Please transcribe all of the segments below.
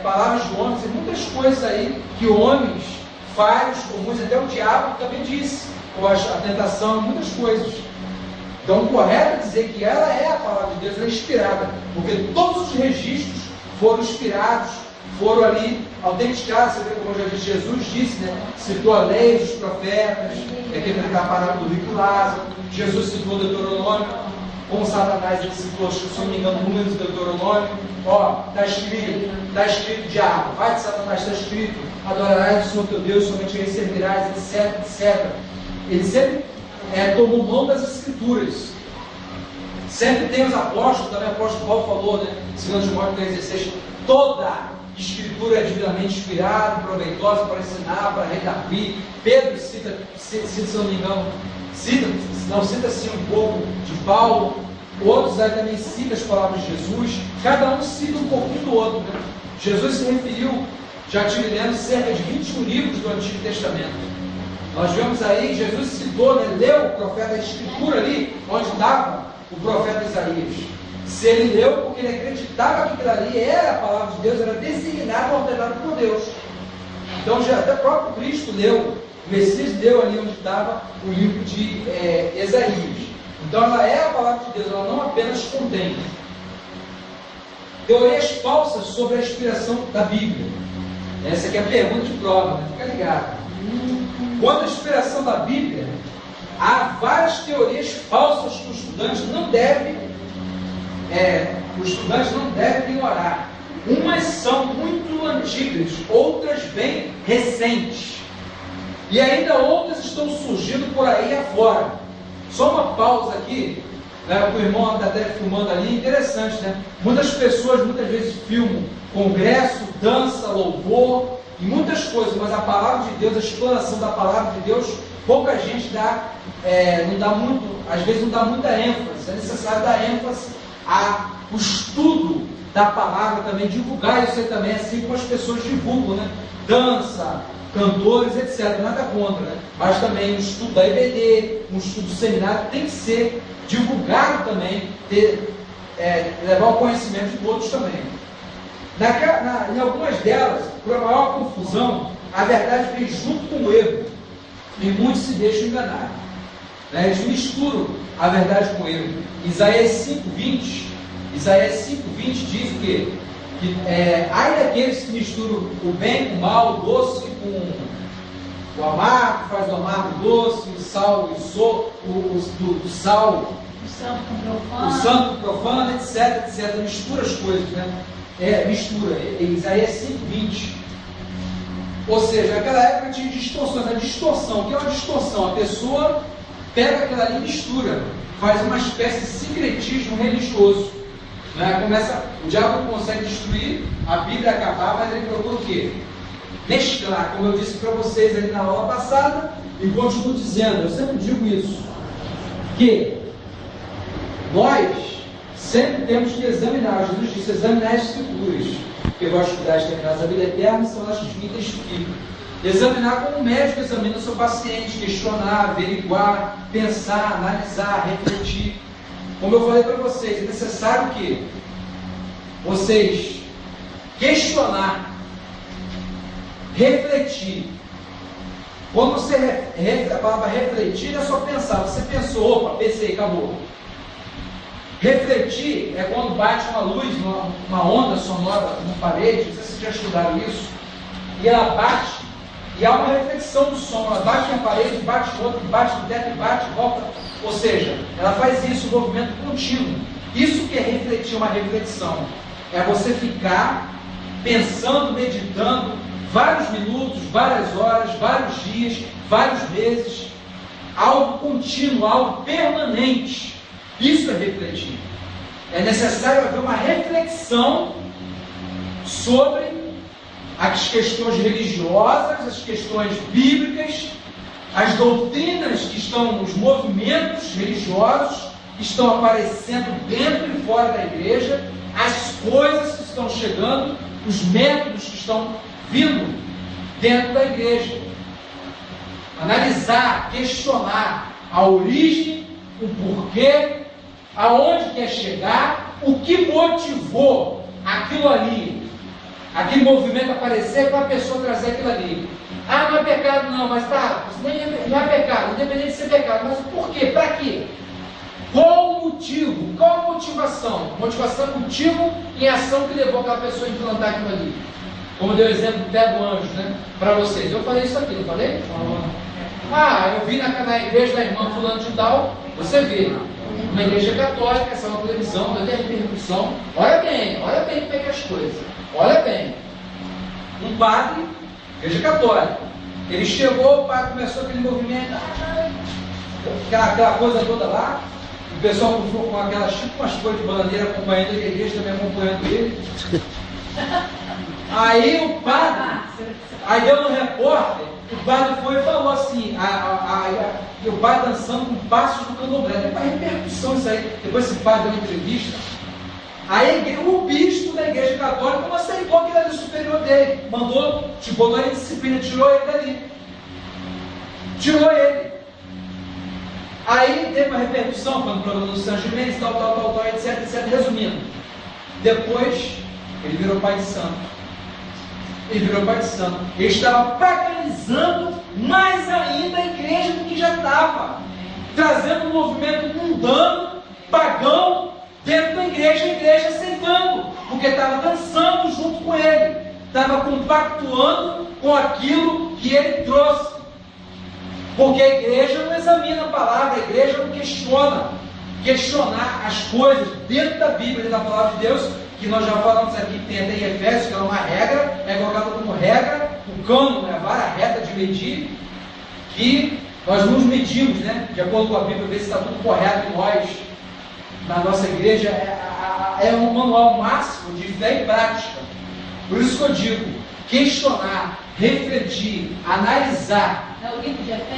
palavras de homens, e muitas coisas aí que homens falhos, comuns, até o diabo também disse, com a tentação, muitas coisas. Então, o correto é dizer que ela é a palavra de Deus, ela é inspirada, porque todos os registros foram inspirados, foram ali autenticados. Você vê como já disse, Jesus disse, né? Citou a lei dos profetas, que é a parábola do rico Lázaro. Jesus citou o Deuteronômio, como Satanás ele citou, se não me engano, números do Deuteronômio. Ó, está escrito, diabo, vai de Satanás, está escrito, adorarás o Senhor teu Deus, somente ele servirás, etc, etc. Ele sempre tomou mão das Escrituras. Sempre tem os apóstolos, também o apóstolo Paulo falou, né? 2 Timóteo 3,16, toda Escritura é divinamente inspirada, proveitosa para ensinar, para redarguir. Pedro cita, se não me engano, cita assim um pouco de Paulo. Outros aí também citam as palavras de Jesus. Cada um cita um pouquinho do outro, né? Jesus se referiu, já tive lendo cerca de 21 livros do Antigo Testamento. Nós vemos aí, Jesus citou, né, leu o profeta, a escritura ali, onde estava o profeta Isaías. Se ele leu, porque ele acreditava que aquilo ali era a palavra de Deus, era designado, ordenado por Deus. Então, já até o próprio Cristo leu, o Messias leu ali onde estava o livro de Isaías. Então, ela é a palavra de Deus, ela não apenas contém teorias falsas sobre a inspiração da Bíblia. Essa aqui é a pergunta de prova, né? Fica ligado. Quanto à inspiração da Bíblia, há várias teorias falsas que o estudante não deve ignorar. Umas são muito antigas, outras bem recentes. E ainda outras estão surgindo por aí afora. Só uma pausa aqui, né, o irmão está até filmando ali, interessante, né? Muitas pessoas muitas vezes filmam congresso, dança, louvor e muitas coisas, mas a palavra de Deus, a explanação da palavra de Deus, pouca gente dá, não dá muito, às vezes não dá muita ênfase. É necessário dar ênfase ao estudo da palavra também, divulgar isso aí também, assim como as pessoas divulgam, né? Dança, cantores, etc. Nada contra, né? Mas também o estudo da IBD, um estudo do seminário tem que ser divulgado também, levar ao conhecimento de todos também. Em algumas delas, por maior confusão, a verdade vem junto com o erro, e muitos se deixam enganar. Né? Eles misturam a verdade com o erro. Isaías 5,20 diz o quê? Que ai daqueles que misturam o bem com o mal, o doce com o amargo, faz o amargo doce, o sal do sal, o santo com o profano, etc, etc. Mistura as coisas, né? Mistura. Isaías 5,20. Ou seja, naquela época tinha distorções. A distorção, o que é uma distorção? A pessoa pega aquilo ali e mistura, faz uma espécie de sincretismo religioso. Né? O diabo consegue destruir, a Bíblia acabar, mas ele procura o quê? Mesclar, como eu disse para vocês ali na aula passada, e continuo dizendo, eu sempre digo isso, que nós sempre temos que examinar. Jesus disse, examinar as Escrituras, porque vós estudais terminadas a vida eterna, são as que me testificam. Examinar como um médico examina o seu paciente, questionar, averiguar, pensar, analisar, refletir. Como eu falei para vocês, é necessário que vocês questionar, refletir. Quando você a palavra refletir não é só pensar, você pensou, opa, pensei, acabou. Refletir é quando bate uma luz, uma onda sonora na parede, não sei se vocês já estudaram isso, e ela bate, e há uma reflexão do som, ela bate na parede, bate no outro, bate no teto, bate, volta. Ou seja, ela faz isso, um movimento contínuo. Isso que é refletir, uma reflexão. É você ficar pensando, meditando, vários minutos, várias horas, vários dias, vários meses, algo contínuo, algo permanente. Isso é refletir. É necessário haver uma reflexão sobre as questões religiosas, as questões bíblicas, as doutrinas que estão, os movimentos religiosos que estão aparecendo dentro e fora da igreja, as coisas que estão chegando, os métodos que estão vindo dentro da igreja. Analisar, questionar a origem, o porquê, aonde quer chegar, o que motivou aquilo ali aquele movimento aparecer para a pessoa trazer aquilo ali. Ah, não é pecado não, mas tá, não é pecado, independente de ser pecado, mas por quê? Para quê? Qual o motivo? Qual a motivação? Motivação, motivo em ação que levou aquela pessoa a implantar aquilo ali. Como deu o exemplo do pé do anjo, né? Para vocês. Eu falei isso aqui, não falei? Ah, eu vi na igreja da irmã fulano de tal, você vê. Uma igreja católica, essa é uma televisão, vai ter repercussão. Olha bem como é que é as coisas. Olha bem. Um padre, igreja católica, ele chegou, o padre começou aquele movimento, aquela coisa toda lá, o pessoal ficou com aquelas, tipo umas cores de bandeira acompanhando ele, a igreja também acompanhando ele. Aí o padre, aí deu no repórter, o padre foi e falou assim, o padre dançando com passos do candomblé. Tem uma repercussão isso aí. Depois esse padre deu uma entrevista. Aí o bispo da igreja católica não aceitou aquilo ali superior dele. Mandou, botou ele em disciplina, tirou ele dali. Tirou ele. Aí teve uma repercussão, foi no programa do São Gimenez, tal, etc. Resumindo, depois ele virou pai de santo. Ele estava paganizando mais ainda a igreja do que já estava, trazendo um movimento mundano, pagão, dentro da igreja, a igreja aceitando, porque estava dançando junto com ele, estava compactuando com aquilo que ele trouxe. Porque a igreja não examina a palavra, a igreja não questiona. Questionar as coisas dentro da Bíblia, dentro da palavra de Deus, que nós já falamos aqui, que tem até em Efésios, que é uma regra, é colocada como regra, o cano, a vara reta de medir, que nós nos medimos, né? De acordo com a Bíblia, ver se está tudo correto em nós. Na nossa igreja é um manual máximo de fé e prática. Por isso que eu digo, questionar, refletir, analisar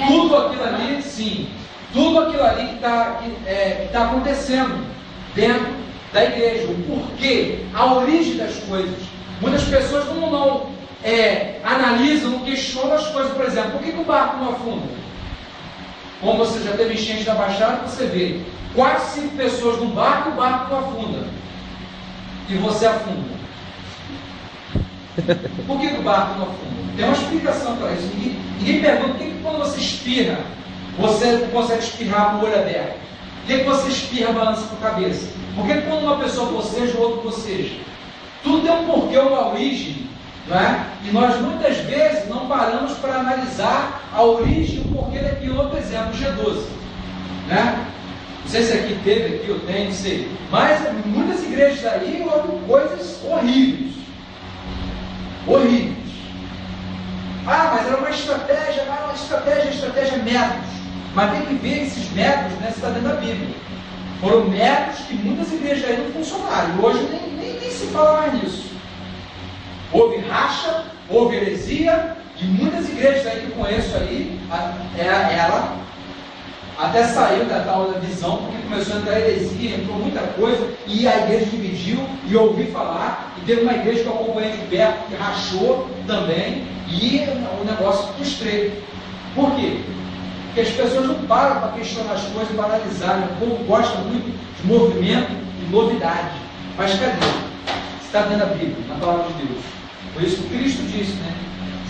tudo aquilo ali, sim, tudo aquilo ali que está acontecendo dentro da igreja, o porquê, a origem das coisas. Muitas pessoas não analisam, não questionam as coisas. Por exemplo, por que o barco não afunda? Como você já teve enchente da Baixada, você vê 4, 5 pessoas num barco, o barco não afunda. E você afunda. Por que o barco não afunda? Tem uma explicação para isso. Ninguém pergunta por que quando você espirra, você não consegue espirrar com o olho aberto. Por que você espirra e balança com a cabeça? Por que quando uma pessoa boceja, o outro boceja? Tudo tem um porquê, uma origem, não é? E nós muitas vezes não paramos para analisar a origem e o porquê daquilo. Outro exemplo, G12, né? Não sei se aqui teve, aqui eu tenho, não sei. Mas muitas igrejas aí houve coisas horríveis. Horríveis. Ah, mas era uma estratégia, métodos. Mas tem que ver esses métodos, né, se está dentro da Bíblia. Foram métodos que muitas igrejas aí não funcionaram. E hoje nem se fala mais nisso. Houve racha, houve heresia, e muitas igrejas aí que eu conheço aí, ela até saiu da tal da visão, porque começou a entrar heresia, entrou muita coisa, e a igreja dividiu, e eu ouvi falar, e teve uma igreja que eu acompanhei de perto, que rachou também, e o negócio frustrei. Por quê? Porque as pessoas não param para questionar as coisas, para analisar, né? O povo gosta muito de movimento e novidade. Mas cadê? Está dentro da Bíblia, na palavra de Deus. Por isso que Cristo disse, né?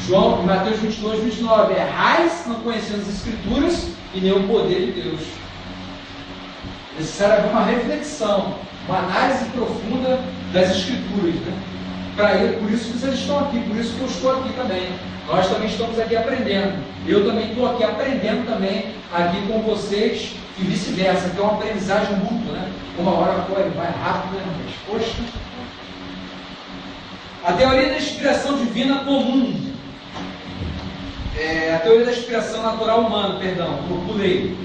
João, Mateus 22, 29, errais não conhecendo as Escrituras e nem o poder de Deus. É necessário haver uma reflexão, uma análise profunda das Escrituras, né? Por isso que vocês estão aqui, por isso que eu estou aqui também. Nós também estamos aqui aprendendo. Eu também estou aqui aprendendo também aqui com vocês e vice-versa, que é uma aprendizagem mútua, né? Uma hora vai rápido, né? Mas, poxa. A teoria da inspiração divina comum. A teoria da inspiração natural humana, perdão, eu pulei.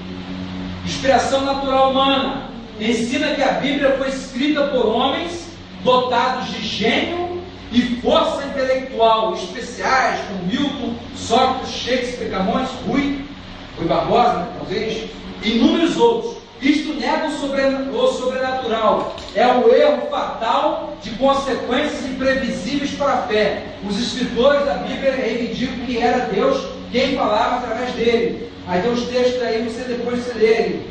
Inspiração natural humana ensina que a Bíblia foi escrita por homens dotados de gênio e força intelectual especiais, como Milton, Sócrates, Shakespeare, Camões, Rui Barbosa, talvez, e inúmeros outros. Isto nega o sobrenatural. É o erro fatal de consequências imprevisíveis para a fé. Os escritores da Bíblia reivindicam que era Deus quem falava através dele. Aí tem os textos aí, você depois se lerem.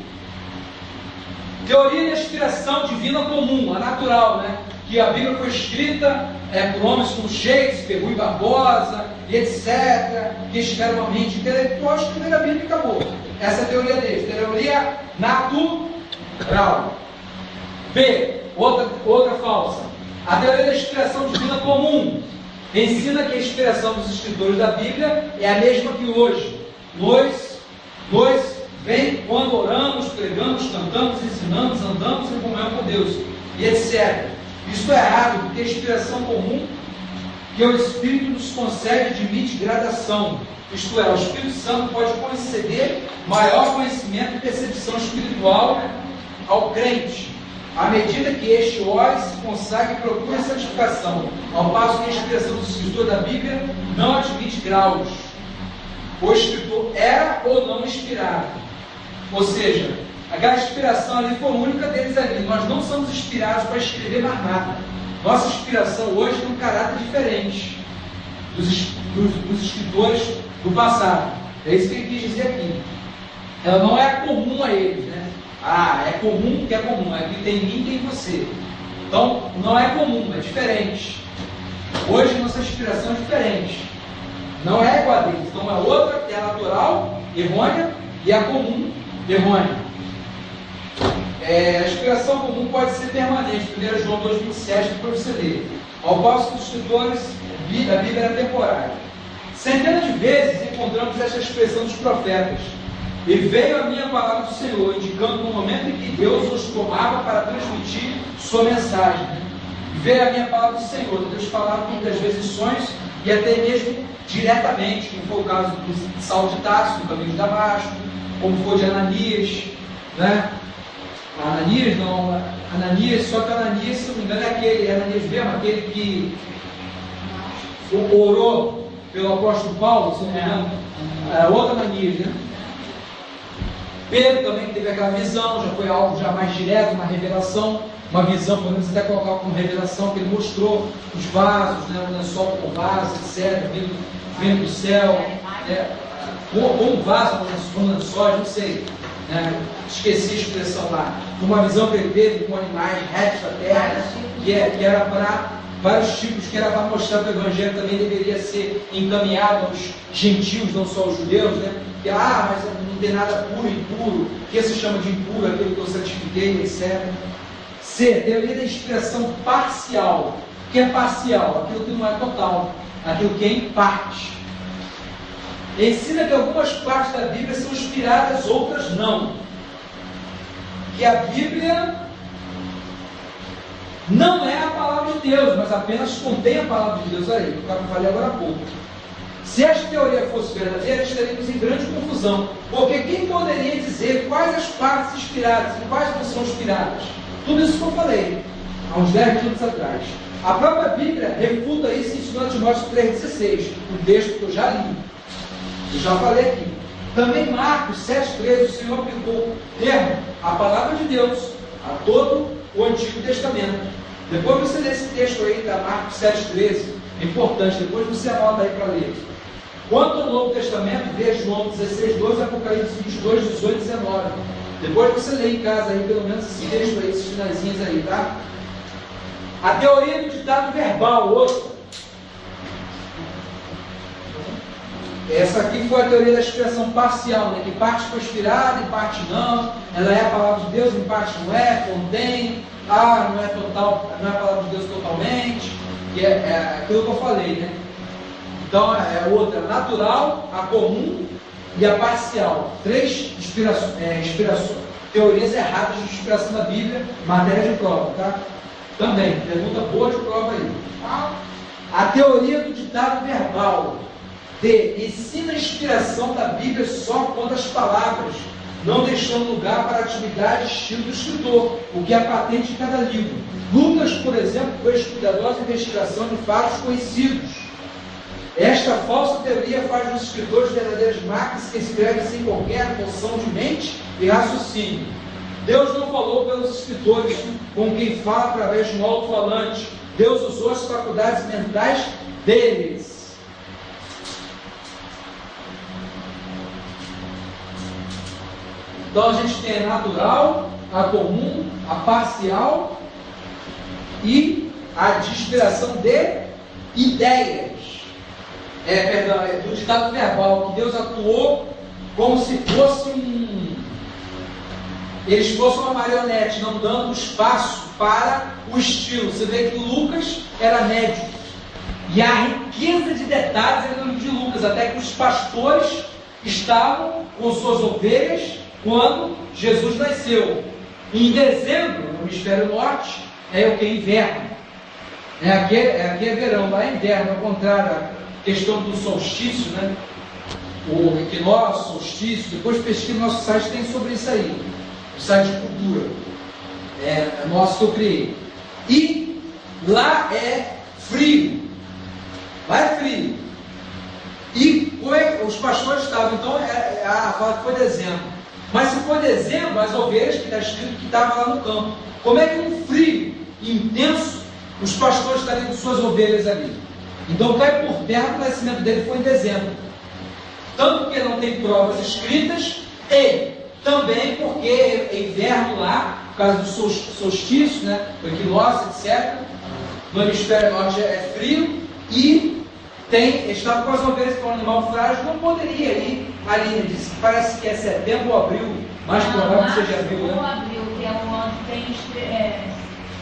Teoria da inspiração divina comum, a natural, né? que a Bíblia foi escrita por homens como Shakespeare, Rui Barbosa, e etc., que tiveram uma mente intelectual, escreveram a Bíblia e acabou. Essa é a teoria deles, teoria natural. B, outra falsa. A teoria da inspiração divina comum ensina que a inspiração dos escritores da Bíblia é a mesma que hoje. Nós vem quando oramos, pregamos, cantamos, ensinamos, andamos em comunhão com Deus, e etc. Isso é errado, porque a inspiração comum que o Espírito nos concede admite gradação. Isto é, o Espírito Santo pode conceder maior conhecimento e percepção espiritual ao crente, à medida que este ore, se consagre e procura santificação, ao passo que a inspiração do escritor da Bíblia não admite graus. O escritor era ou não inspirado. Ou seja, aquela inspiração ali foi a única deles ali. Nós não somos inspirados para escrever mais nada. Nossa inspiração hoje tem um caráter diferente dos escritores do passado. É isso que ele quis dizer aqui. Ela não é comum a eles, né? É comum que é comum. Aqui tem mim e tem você. Então, não é comum, é diferente. Hoje, nossa inspiração é diferente. Não é igual a deles. Então, é outra que é natural, errônea, e a comum, errônea. A inspiração comum pode ser permanente. 1 João 2,27, para você ler. Ao passo que os escritores da Bíblia era temporária. Centenas de vezes encontramos essa expressão dos profetas. E veio a minha palavra do Senhor, indicando no momento em que Deus os tomava para transmitir sua mensagem. E veio a minha palavra do Senhor. Deus falava muitas vezes em sonhos e até mesmo diretamente, como foi o caso de Saulo de Tarso, no caminho de Damasco, como foi de Ananias, né? Ananias, só que Ananias, se não me engano, é aquele Ananias mesmo, aquele que orou pelo apóstolo Paulo, se não me engano, outro Ananias, né? Pedro também teve aquela visão, já foi algo já mais direto, uma revelação, uma visão, podemos até colocar como revelação, que ele mostrou os vasos, né, o lençol com vaso, etc., vindo do céu, ou um vaso com lençóis, não sei, né, esqueci a expressão lá, uma visão que ele teve com animais, répteis da terra, que era para vários tipos, que era para mostrar que o Evangelho também deveria ser encaminhado aos gentios, não só aos judeus, né? Que, mas não tem nada puro e impuro, que se chama de impuro, aquilo que eu santifiquei, etc. C, teoria da inspiração parcial. O que é parcial? Aquilo que não é total, aquilo que é em parte. Ensina que algumas partes da Bíblia são inspiradas, outras não. Que a Bíblia não é a palavra de Deus, mas apenas contém a palavra de Deus aí, como eu falei agora há pouco. Se esta teoria fosse verdadeira, estaríamos em grande confusão, porque quem poderia dizer quais as partes inspiradas e quais não são inspiradas? Tudo isso que eu falei, há uns 10 minutos atrás. A própria Bíblia refuta isso em 2 Timóteo 3,16, um texto que eu já li, eu já falei aqui. Também Marcos 7,13, o Senhor aplicou o termo, a palavra de Deus, a todo o Antigo Testamento. Depois você lê esse texto aí, da Marcos 7,13, é importante, depois você anota aí para ler. Quanto ao Novo Testamento, veja João 16,12, Apocalipse 22, 18, 19. Depois você lê em casa aí, pelo menos esse texto aí, esses finalzinhos aí, tá? A teoria do ditado verbal, outra. Essa aqui foi a teoria da expressão parcial, né? Que parte foi inspirada, em parte não. Ela é a palavra de Deus, em parte não é, contém. Não é total, não é a palavra de Deus totalmente. Que é aquilo que eu falei, né? Então é outra, natural, a comum e a parcial. 3 teorias erradas de inspiração da Bíblia, matéria de prova, tá? Também, pergunta boa de prova aí. A teoria do ditado verbal. D. Ensina a inspiração da Bíblia só quanto às palavras, não deixando lugar para a atividade estilo do escritor, o que é patente em cada livro. Lucas, por exemplo, fez cuidadosa investigação de fatos conhecidos. Esta falsa teoria faz dos escritores verdadeiras máquinas que escrevem sem qualquer noção de mente e raciocínio. Deus não falou pelos escritores com quem fala através de um alto-falante. Deus usou as faculdades mentais deles. Então a gente tem a natural, a comum, a parcial e a inspiração de ideias. Do ditado verbal, que Deus atuou como se fosse eles fossem uma marionete, não dando espaço para o estilo. Você vê que Lucas era médico. E a riqueza de detalhes era no livro de Lucas, até que os pastores estavam com suas ovelhas quando Jesus nasceu. Em dezembro, no hemisfério norte, é o que? Inverno. Aqui é verão, lá é inverno, ao contrário, a questão do solstício, né? O equinócio, solstício, depois pesquisa no nosso site, tem sobre isso aí. O site de cultura. Nosso que eu criei. E lá é frio. Lá é frio. E os pastores estavam, então, fala que foi dezembro. Mas se foi dezembro, as ovelhas, que está escrito que estavam lá no campo. Como é que um frio intenso, os pastores estariam com suas ovelhas ali? Então cai por terra, o nascimento dele foi em dezembro. Tanto porque não tem provas escritas, e também porque é inverno lá, por causa do solstício, né, o equinócio, etc. No hemisfério norte é frio, e estava com as ovelhas, que é um animal frágil, não poderia ir ali. Disse, parece que é setembro ou abril, mais provável que seja abril, né? Ou abril, que é onde tem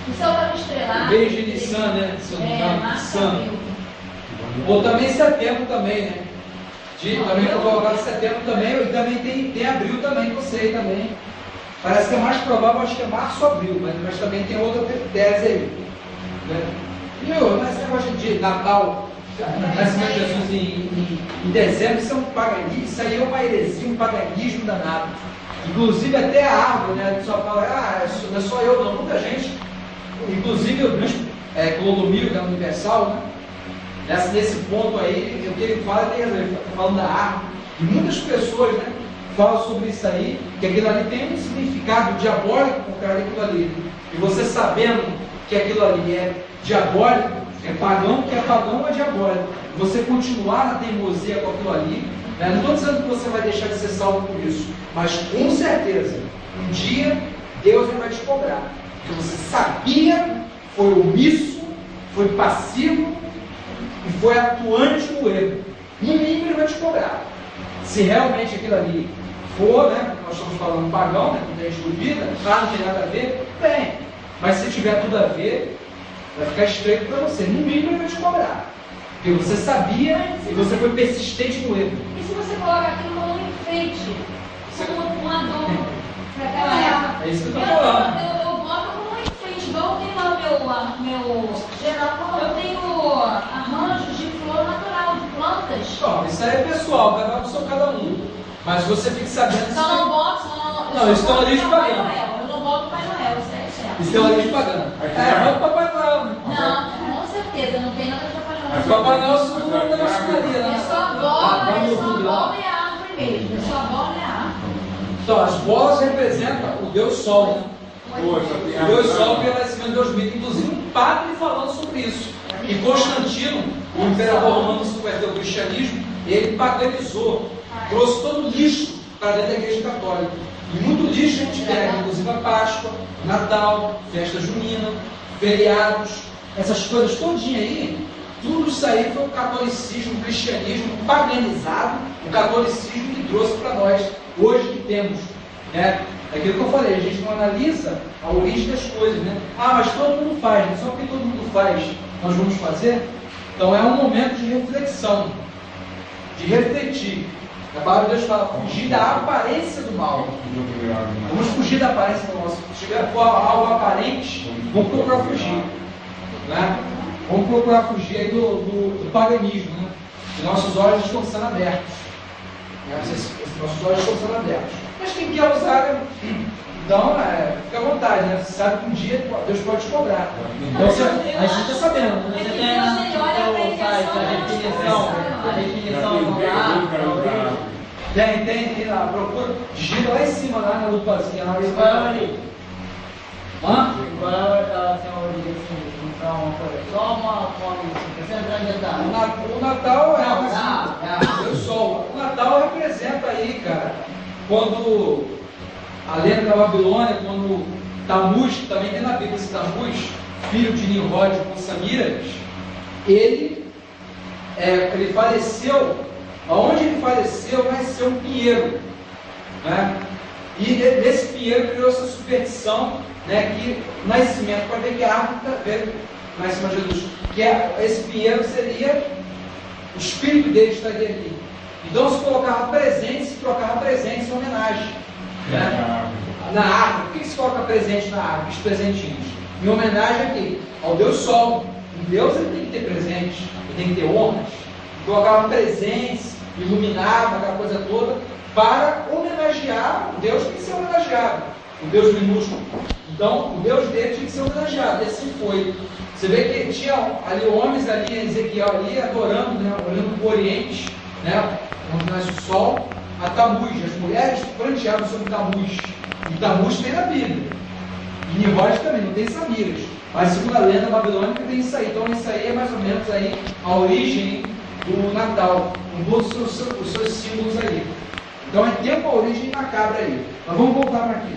o céu estava estrelado. Desde Nissan, né? Se eu não me engano, março, Nissan. abril. Ou também setembro também, né? Também foi colocado setembro também, e também tem abril também, que eu sei também. Parece que é mais provável, acho que é março ou abril, mas também tem outra tese aí. Né? Mas esse negócio de Natal, nascimento de Jesus em dezembro, isso é um paganismo, isso aí é uma heresia, um paganismo danado. Inclusive até a árvore, né? Só fala, não é só eu, não, muita gente. Inclusive o bispo Clodomiro, que é universal, né? Nesse ponto aí, o que ele fala tem razão, ele está falando da árvore. E muitas pessoas, né, falam sobre isso aí, que aquilo ali tem um significado diabólico por causa daquilo ali. E você sabendo que aquilo ali é diabólico, é pagão, que é pagão é diabólico. E você continuar na teimosia com aquilo ali, né, não estou dizendo que você vai deixar de ser salvo por isso, mas com certeza, um dia Deus vai te cobrar. Porque você sabia, foi omisso, foi passivo, e foi atuante no erro. No mínimo ele vai te cobrar. Se realmente aquilo ali for, né? Nós estamos falando pagão, né? Não tem dúvida, não tem nada a ver, bem. Mas se tiver tudo a ver, vai ficar estreito para você. No mínimo ele vai te cobrar. Porque você sabia e você foi persistente no erro. E se você coloca aquilo como um enfeite, como um adorno para aquela época? É isso que eu estou falando. Eu boto como um enfeite, igual tem lá o meu geral, eu tenho arranjos de flor natural, de plantas. Bom, isso aí é pessoal, cada um são cada um. Mas você fica sabendo Só não boto, não, isso é uma origem pagã. Eu não boto Pai Noel, isso é certo. Isso é uma origem pagã. Vamos para Papai Noel. Não, com certeza, não tem nada de Papai Noel. Papai Noel é segundo da maçonaria, né? Eu só adoro a árvore mesmo. Eu só adoro a árvore. Então, as bolas representam o Deus Sol, né? O Deus Sol pelo nascimento de Deus Mito. Inclusive um padre falando sobre isso. E Constantino, o imperador romano que se converteu ao cristianismo, ele paganizou, trouxe todo o lixo para dentro da igreja católica. E muito lixo a gente pega, inclusive a Páscoa, Natal, festa junina, feriados, essas coisas todinha aí, tudo isso aí foi o catolicismo, o cristianismo paganizado, o catolicismo que trouxe para nós, hoje que temos, né? É aquilo que eu falei, a gente não analisa a origem das coisas, né? Mas todo mundo faz, né? Só porque todo mundo faz, nós vamos fazer. Então é um momento de reflexão, de refletir. A palavra de Deus fala, fugir da aparência do mal. Vamos fugir da aparência do mal. Se tiver algo aparente, vamos procurar fugir. Né? Vamos procurar fugir aí do paganismo. Né? E nossos olhos estão sendo abertos. Nossos olhos estão sendo abertos. Mas quem quer usar, então, fica à vontade, né? Você sabe que um dia Deus pode te cobrar. Então, a gente está sabendo. Você tem no site a definição do lado. Tem lá, procura, digita lá em cima, lá na lupazinha. Lá, Qual é a origem? Hã? Qual é a origem? Então, só uma origem. Você entrar em detalhe. O Natal é o sol. O Natal representa aí, cara, quando a lenda da Babilônia, quando Tamuz, também tem na Bíblia esse Tamuz, filho de Nimrod com Samíramis, ele faleceu. Aonde ele faleceu, nasceu um pinheiro, né? E desse pinheiro criou-se a superstição, né, que o nascimento, pode ver que a árvore veio, nasceu Jesus, que esse pinheiro seria, o espírito dele estaria ali. Então se colocava presentes, se trocava presentes em homenagem, né? Na árvore. Por que se coloca presente na árvore? Os presentinhos. Em homenagem aqui ao Deus Sol. Em Deus ele tem que ter presentes, ele tem que ter honras. Colocava presentes, iluminava aquela coisa toda, para homenagear o Deus que tem que ser homenageado, o Deus minúsculo. Então, o Deus dele tinha que ser homenageado, e assim foi. Você vê que tinha ali homens ali, Ezequiel ali, adorando, né, olhando para o Oriente, né, onde nasce o sol, a Tamuz. As mulheres pranteavam sobre Tamuz, e Tamuz tem na Bíblia. E Nimrod também, não tem Samíramis. Mas segundo a lenda babilônica tem isso aí. Então isso aí é mais ou menos aí a origem do Natal, com todos os seus símbolos aí. Então é tempo a origem macabra aí. Mas vamos voltar para aqui.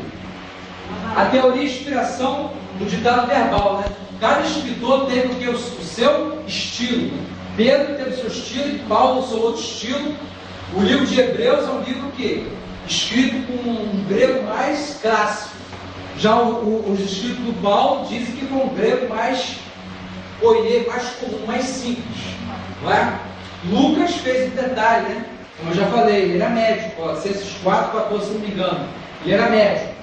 A teoria e inspiração do ditado verbal, né? Cada escritor teve o que? O seu estilo. Pedro teve o seu estilo e Paulo o seu outro estilo. O livro de Hebreus é um livro que escrito com um grego mais clássico. Já os escritos do Paulo dizem que com um grego mais koiné, mais comum, mais simples. Não é? Lucas fez um detalhe, né? Como eu já falei, ele era médico, Colossenses 4:14, se não me engano. Ele era médico.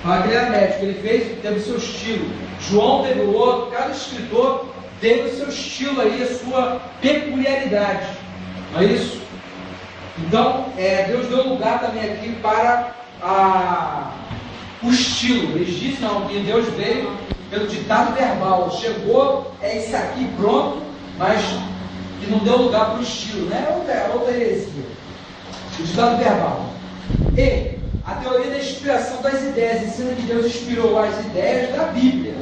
Fala que ele era médico, ele teve o seu estilo. João teve o outro, cada escritor teve o seu estilo aí, a sua peculiaridade. Não é isso? Então, Deus deu lugar também aqui para o estilo. Eles dizem não, que Deus veio pelo ditado verbal. Chegou, é isso aqui, pronto, mas que não deu lugar para o estilo, né? Outra heresia. O ditado verbal. E a teoria da inspiração das ideias ensina que Deus inspirou as ideias da Bíblia,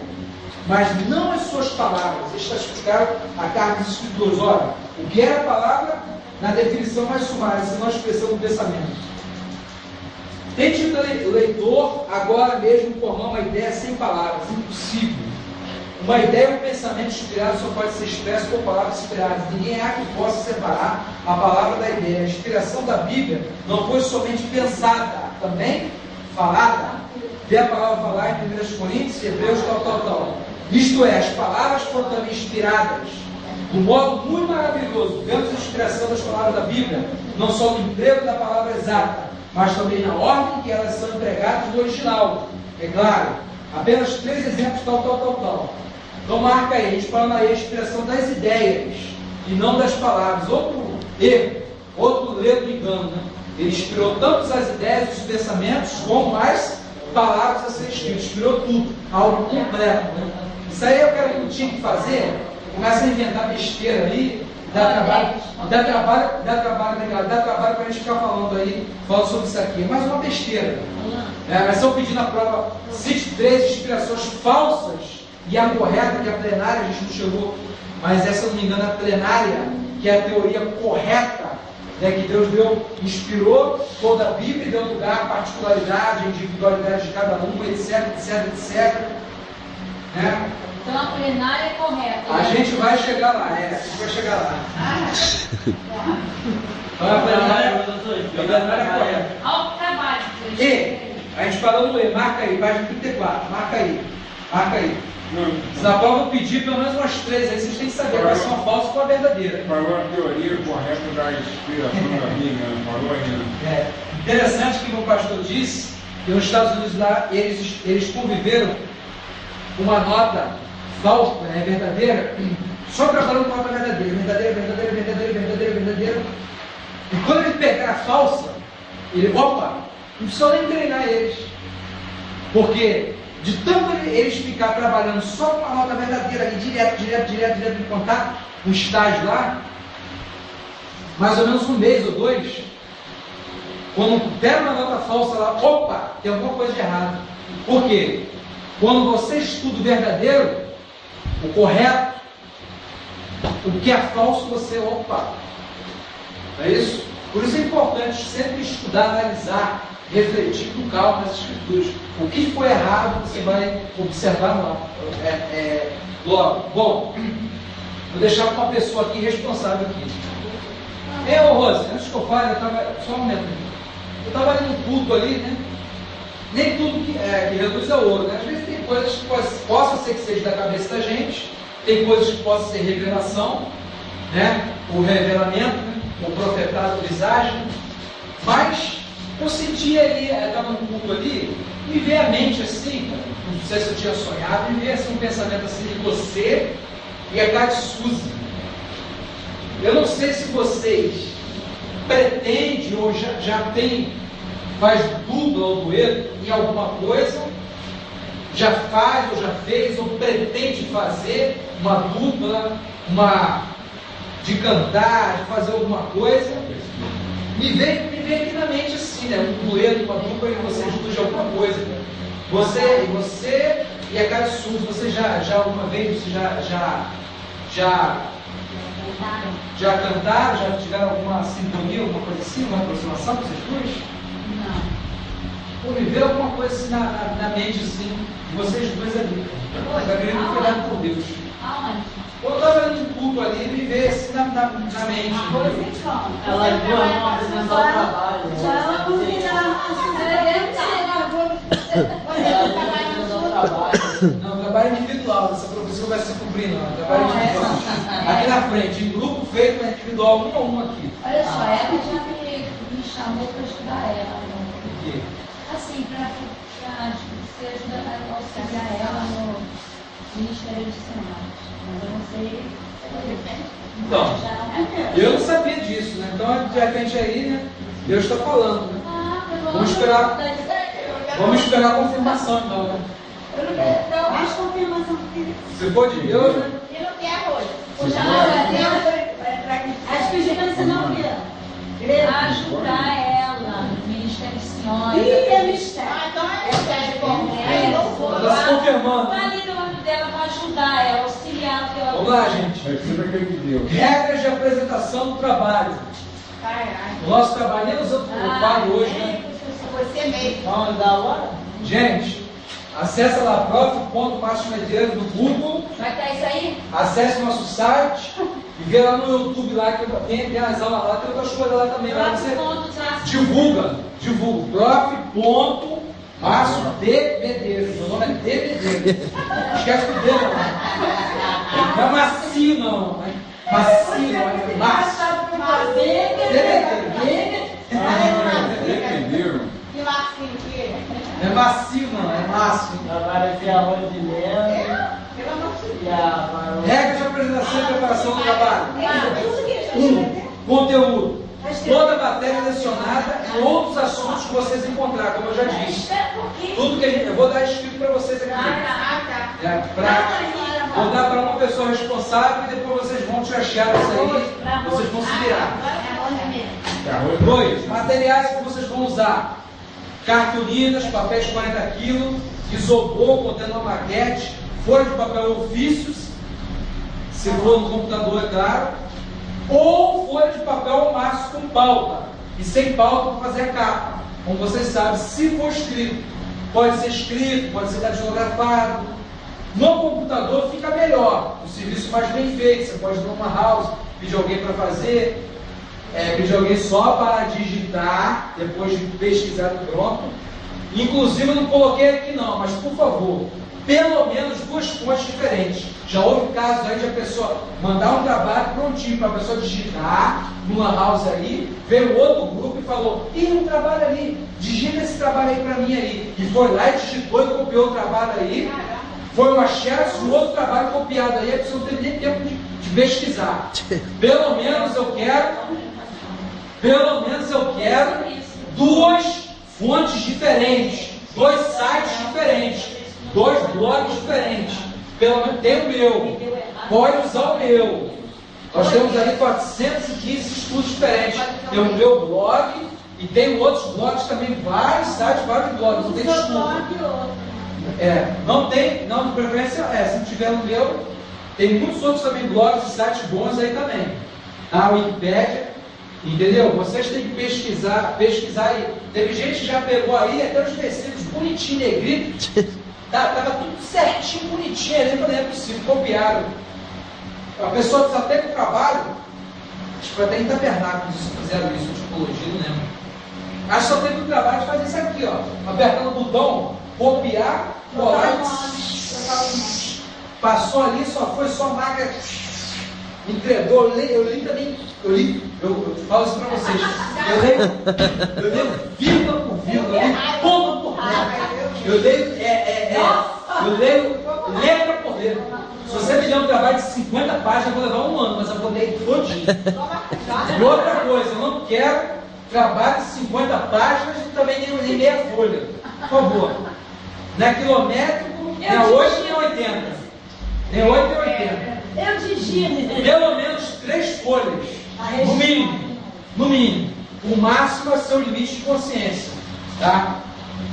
mas não as suas palavras. Está explicado a carta dos escritores. Olha, o que era a palavra na definição mais sumária, senão a expressão do pensamento. Tente o leitor agora mesmo formar uma ideia sem palavras. Impossível. Uma ideia ou um pensamento inspirado só pode ser expresso por palavras inspiradas. Ninguém há que possa separar a palavra da ideia. A inspiração da Bíblia não foi somente pensada, também falada. Vê a palavra falar em 1 Coríntios, Hebreus, tal. Isto é, as palavras foram também inspiradas de um modo muito maravilhoso. Vemos a inspiração das palavras da Bíblia, não só no emprego da palavra exata, mas também na ordem que elas são empregadas no original. É claro, apenas 3 exemplos, tal. Então marca aí, a gente fala aí a inspiração das ideias e não das palavras. Outro erro, outro ledo engano, né? Ele inspirou tanto as ideias, os pensamentos, como as palavras a ser escritas. Inspirou tudo, algo completo, né? Isso aí eu quero que eu tinha que fazer. Começa a inventar besteira aí, dá trabalho para a gente ficar falando sobre isso aqui. Mas uma besteira. Mas se eu pedir na prova, cite 3 inspirações falsas e a correta, que é a plenária, a gente não chegou, mas essa, se eu não me engano, é a plenária, que é a teoria correta, né, que Deus inspirou toda a Bíblia e deu lugar à particularidade, à individualidade de cada um, etc. Né? Então a plenária é correta. A gente vai chegar lá, a gente vai chegar lá. Então a plenária é correta. Ao trabalho. E, a gente falou no E, marca aí, página 34, marca aí. Na prova eu pedi pelo menos umas 3, aí vocês têm que saber quais são a falsa e qual a verdadeira. Falou a teoria correta da inspiração da Bíblia, não falou ainda. Interessante que meu pastor disse que nos Estados Unidos lá, eles conviveram com uma nota falsa, verdadeira, só trabalhando com nota verdadeira. E quando ele pegar a falsa, não precisa nem treinar eles. Porque de tanto eles ficar trabalhando só com a nota verdadeira ali, direto em contato, no estágio lá, mais ou menos 1 mês ou 2, quando der uma nota falsa lá, tem alguma coisa de errado. Por quê? Quando você estuda o verdadeiro, o correto, o que é falso, você, não é isso? Por isso é importante sempre estudar, analisar, refletir com calma nas escrituras. O que foi errado, você vai observar logo. Bom, vou deixar para uma pessoa aqui responsável aqui. Ô Rose, antes que eu fale, só um momento. Eu estava ali no culto ali, né? Nem tudo que reduz é ouro, né? Às vezes tem coisas que possam ser que seja da cabeça da gente, tem coisas que possam ser revelação, né? O revelamento, né? O profetado visagem, mas eu senti ali, estava no culto ali, me veio a mente assim, não sei se eu tinha sonhado, me veio assim um pensamento assim de você e a Kate Suzy. Eu não sei se vocês pretendem ou já tem, faz dupla ou dueto em alguma coisa, já faz ou já fez ou pretende fazer uma dupla, de cantar, de fazer alguma coisa. Me veio aqui na mente assim, né? Um dueto, uma dupla, e você juntos de alguma coisa. Você e a Kate Suzy, você já alguma vez, você já cantaram, já tiveram alguma sintonia, alguma coisa assim, uma aproximação com vocês duas? Não. Ou me veio alguma coisa assim na mente assim, de vocês dois ali. Eu acredito que foi dado por Deus. Aonde? Eu estava ali no culto ali e me veio assim na mente. Ela é boa não apresentar o trabalho. Ela Não, trabalho individual, essa profissão vai se cumprir não, trabalho individual. Aqui na frente, em grupo feito, mas individual, um a um aqui. Olha só, ela já me chamou para estudar ela. Por quê? Assim, para você ajudar a auxiliar ela no Ministério de Cenários. Mas eu não sei. Então, eu não sabia disso, né? Então, de repente aí, né? Deus está falando, né? Vamos esperar a confirmação então, né? Eu não quero. Não, mais confirmação. Se for de Deus, né? Eu não quero hoje. As pedidas você não vira. Ajudar ela no Ministério de Senhora. Ih, é mistério. Então é mistério. Está se confirmando. Está ali do lado dela para ajudar ela, auxiliar ela. Vamos lá, gente. É sempre aquele de Deus. Regras de apresentação do trabalho. O nosso trabalho, eu falo hoje, né? Você mesmo. Vamos dar hora? Gente, acessa lá prof.marciomedeiros no Google, Vai estar isso aí? acesse o nosso site e vê lá no YouTube lá que tem as aulas lá, tem outras coisas lá também. Lá você divulga. prof.marciomedeiros. Meu nome é D. Medeiros. Esquece o D, não. Não é macio, não. Macio, não. É Márcio. Entenderam? Não é macio, não. É Márcio. Trabalha aqui a Rodilena e a Marola. Regra de apresentação e preparação do trabalho. 1. Conteúdo. Toda matéria lecionada e outros assuntos que vocês encontrarem, como eu já disse. Tudo que eu vou dar escrito para vocês aqui. Vou dar para uma pessoa responsável e depois vocês vão te achar isso aí. Vocês vão se virar. 2. Materiais que vocês vão usar. Cartolinas, papéis 40 kg, isopor contendo uma maquete, folha de papel ofícios, se for no computador, é claro, ou folha de papel maço com pauta, e sem pauta para fazer a capa. Como vocês sabem, se for escrito, pode ser escrito, pode ser datilografado. No computador fica melhor, o serviço mais bem feito. Você pode ir numa house, pedir alguém para fazer, pedir alguém só para digitar, depois de pesquisar e pronto. Inclusive eu não coloquei aqui não, mas por favor, pelo menos 2 fontes diferentes. Já houve casos aí de a pessoa mandar um trabalho prontinho para a pessoa digitar numa house aí, veio outro grupo e falou: ih, um trabalho ali, digita esse trabalho aí para mim aí. E foi lá e digitou e copiou o trabalho aí. Foi uma xerox, um outro trabalho copiado aí, a pessoa não teve nem tempo de pesquisar. Pelo menos eu quero 2 fontes diferentes, 2 sites diferentes, 2 blogs diferentes. Pelo menos tem o meu, pode usar o meu. Nós temos ali 415 estudos diferentes. Tem o meu blog e tem outros blogs também, vários sites, vários blogs. Não tem estudo. Não tem, não, de preferência se não tiver no meu, tem muitos outros também blogs e sites bons aí também. A Wikipédia, Entendeu? Vocês têm que pesquisar aí. Teve gente que já pegou aí até os versículos bonitinho, negrito. Tava tudo certinho, bonitinho ali, não é possível, copiaram. A pessoa precisa até com trabalho, acho que foi até em tabernáculos fizeram isso, tipologia, não lembro. Acho que só teve o trabalho de fazer isso aqui, ó. Apertando o botão, copiar, colar e passou ali, só marca, entregou, eu falo isso para vocês, eu leio vírgula por vírgula, eu leio ponto por ponto, eu leio letra por letra. Se você me der um trabalho de 50 páginas, eu vou levar um ano, mas eu vou ler todinho. E outra coisa, eu não quero trabalho de 50 páginas e também nem meia folha, por favor. Não é quilométrico, nem a 8 nem a 80. Nem 8 nem 80. Eu digito. Pelo menos 3 folhas. No mínimo. No mínimo. O máximo é seu limite de consciência. Tá?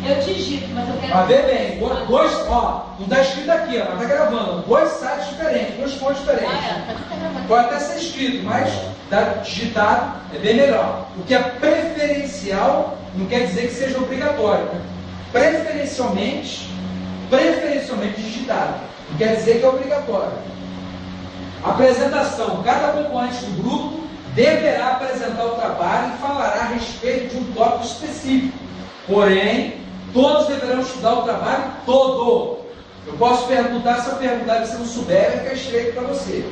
Eu digito, mas eu quero. Mas vê bem, dois, ó, não está escrito aqui, ó, mas está gravando. 2 sites diferentes, 2 fontes diferentes. Pode até ser escrito, mas tá digitado é bem melhor. O que é preferencial não quer dizer que seja obrigatório. Preferencialmente digitado. Não quer dizer que é obrigatório. Apresentação. Cada componente do grupo deverá apresentar o trabalho e falará a respeito de um tópico específico. Porém, todos deverão estudar o trabalho todo. Eu posso perguntar, se eu perguntar e você não souber, vai ficar estreito para você.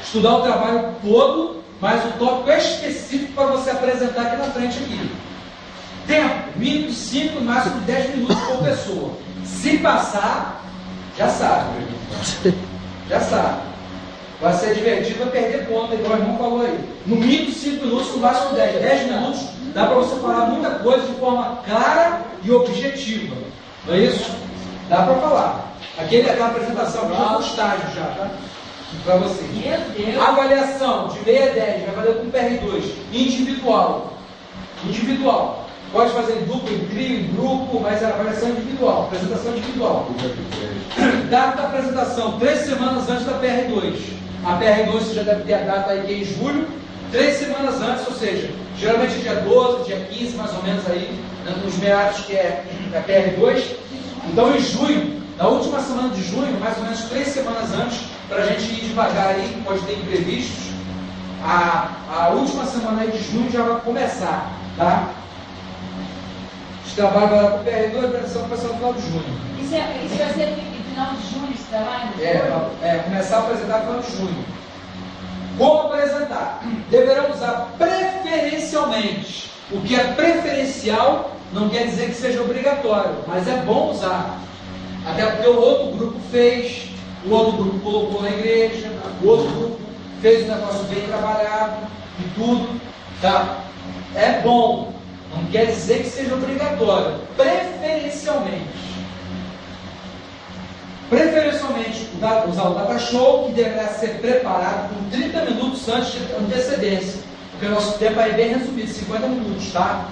Estudar o trabalho todo, mas o tópico é específico para você apresentar aqui na frente aqui. Tempo, mínimo 5, máximo 10 minutos por pessoa. Se passar, já sabe. Já sabe. Vai ser divertido, vai perder ponto, igual o irmão falou aí. No mínimo 5 minutos, no máximo 10. 10 minutos dá para você falar muita coisa de forma clara e objetiva. Não é isso? Dá para falar. Aquela apresentação aqui é um estágio já, tá? Para vocês. Meu Deus. Avaliação de meia a 10, vai fazer com PR2. Individual. Individual. Pode fazer em duplo, em trio, em grupo, mas a avaliação individual. Apresentação individual. Data da apresentação, 3 semanas antes da PR2. A PR2 você já deve ter a data aí que é em julho. 3 semanas antes, ou seja, geralmente dia 12, dia 15, mais ou menos aí, nos meados que é a PR2. Então em junho, na última semana de junho, mais ou menos 3 semanas antes, para a gente ir devagar aí, pode ter imprevistos, a última semana aí de junho já vai começar, tá? Esse trabalho vai lá para o PR2, a apresentação vai começar no final de junho. Isso vai ser no final de junho esse trabalho? Começar a apresentar no final de junho. Como apresentar? Deverão usar preferencialmente. O que é preferencial não quer dizer que seja obrigatório, mas é bom usar. Até porque o outro grupo fez, o outro grupo colocou na igreja, o outro grupo fez um negócio bem trabalhado e tudo. Tá? É bom, não quer dizer que seja obrigatório. Preferencialmente. Preferencialmente usar o data show, que deverá ser preparado com 30 minutos antes de antecedência. Porque o nosso tempo aí é bem resumido, 50 minutos, tá?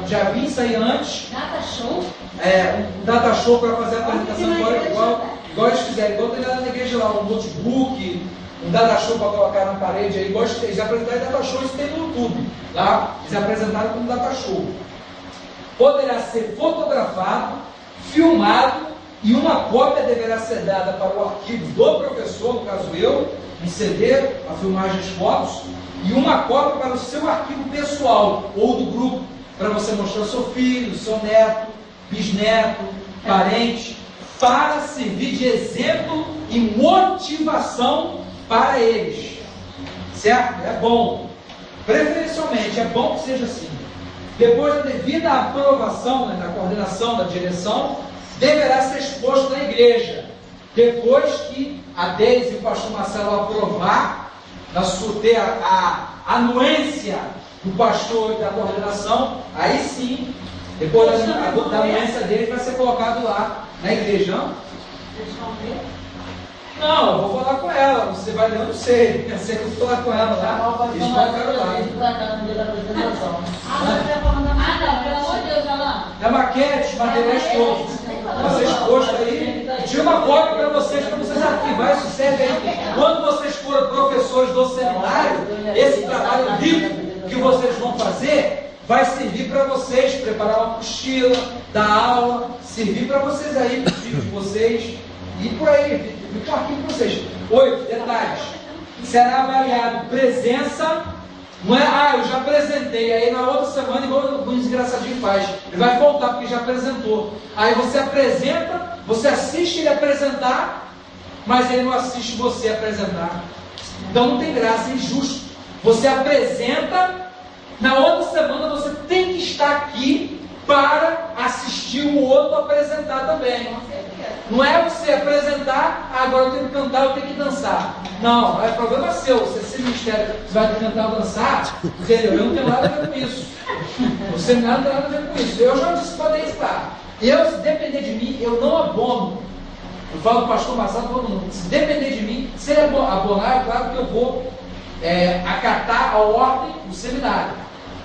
Já vi isso aí antes. Data show? O data show para fazer a apresentação igual eles fizeram. Igual tem lá na igreja lá, um notebook, um data show para colocar na parede aí. Eles apresentaram data show, isso tem no YouTube. Lá, eles apresentaram como data show. Poderá ser fotografado, filmado, e uma cópia deverá ser dada para o arquivo do professor, no caso eu, em CD, a filmagem de fotos, e uma cópia para o seu arquivo pessoal, ou do grupo, para você mostrar ao seu filho, seu neto, bisneto, parente, para servir de exemplo e motivação para eles. Certo? É bom. Preferencialmente, é bom que seja assim. Depois da devida aprovação, da coordenação, da direção, deverá ser exposto na igreja. Depois que a Deise e o pastor Marcelo aprovar, ter a anuência do pastor e da coordenação, aí sim, depois da anuência deles, vai ser colocado lá na igreja. Vocês vão ver? Não, eu vou falar com ela. Você vai ler, eu não sei. Eu sei que eu vou falar com ela lá. Eles colocaram lá. Não, pelo amor de Deus, Alain. É maquete, materiais todos. Vai ser exposto aí. Tira uma cópia para vocês arquivar. Isso serve aí. Quando vocês forem professores do seminário, esse trabalho rico que vocês vão fazer vai servir para vocês preparar uma apostila, dar aula, servir para vocês aí, para os filhos de vocês, e por aí, fica um arquivo para vocês. 8 detalhes. Será avaliado presença, não é, eu já apresentei, aí na outra semana, igual o desgraçadinho faz, ele vai voltar porque já apresentou. Aí você apresenta, você assiste ele apresentar, mas ele não assiste você apresentar. Então não tem graça, é injusto. Você apresenta, na outra semana você tem que estar aqui para assistir o outro apresentar também. Não é você apresentar, agora eu tenho que cantar, eu tenho que dançar. Não, é problema seu. Se esse ministério vai cantar ou dançar, entendeu? Eu não tenho nada a ver com isso. O seminário não tem nada a ver com isso. Eu já disse para eles lá. Eu, se depender de mim, eu não abono. Eu falo do pastor Marcelo, todo mundo. Se depender de mim, se ele abonar, é claro que eu vou acatar a ordem do seminário.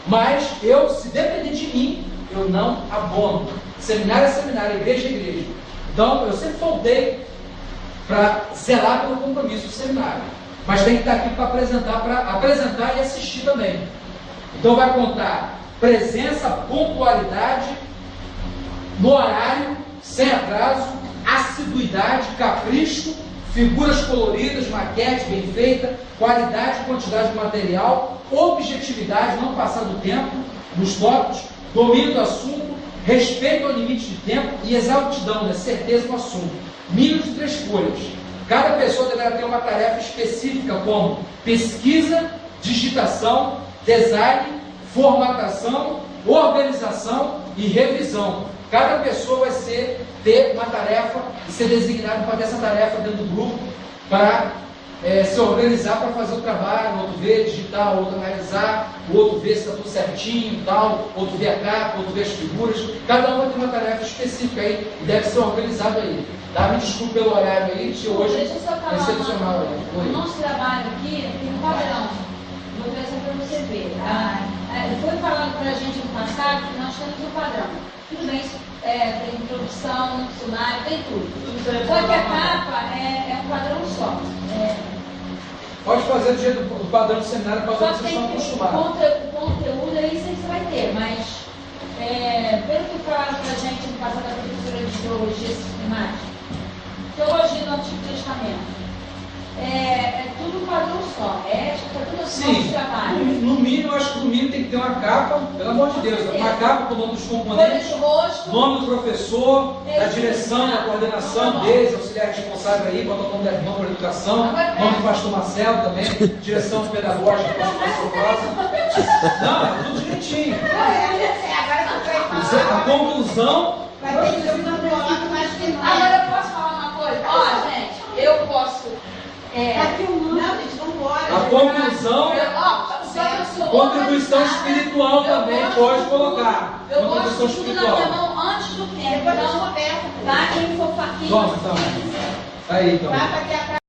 Mas eu, se depender de mim, eu não abono. Seminário é seminário, igreja é igreja. Então, eu sempre voltei para zelar pelo compromisso do seminário. Mas tem que estar aqui para apresentar e assistir também. Então, vai contar presença, pontualidade, no horário, sem atraso, assiduidade, capricho, figuras coloridas, maquete bem feita, qualidade e quantidade de material, objetividade, não passar do tempo nos tópicos, domínio do assunto, respeito ao limite de tempo e exaustidão, né? Certeza no assunto. Mínimo de 3 folhas. Cada pessoa deverá ter uma tarefa específica como pesquisa, digitação, design, formatação, organização e revisão. Cada pessoa vai ter uma tarefa e ser designado para ter essa tarefa dentro do grupo para se organizar para fazer o trabalho, o outro ver, digitar, o outro analisar, o outro ver se está tudo certinho, tal, outro ver a capa, o outro ver as figuras. Cada um vai ter uma tarefa específica aí e deve ser organizado aí. Tá? Me desculpe pelo horário aí, de hoje Deixa eu só falar excepcional. O nosso trabalho aqui tem um padrão. Vou trazer para você ver. Tá? Foi falado para a gente no passado que nós temos um padrão. Tudo bem, tem introdução, sumário, tem tudo. Só que a capa é um padrão só. Pode fazer do jeito do padrão do seminário, para vocês estão acostumados. O conteúdo é isso que você vai ter, mas pelo que falaram para a gente no passado da professora de teologia sistemática, teologia do Antigo Testamento, é tudo um padrão só, tudo assim, nosso trabalho. No mínimo, eu acho que no mínimo tem que ter uma capa, pelo amor de Deus, uma capa com o nome dos componentes, nome do professor, da direção, da coordenação deles, auxiliar responsável aí, bota o nome da irmã para a educação, nome do pastor Marcelo também, direção pedagógica do pastor Rosa. Não, é tudo direitinho. A conclusão. Agora eu posso falar uma coisa? Ó, gente, eu posso. A conclusão, contribuição espiritual também pode colocar. Eu gosto de tudo na minha mão antes do tempo. Então, tá? Quem for Toma, então. Aí, então.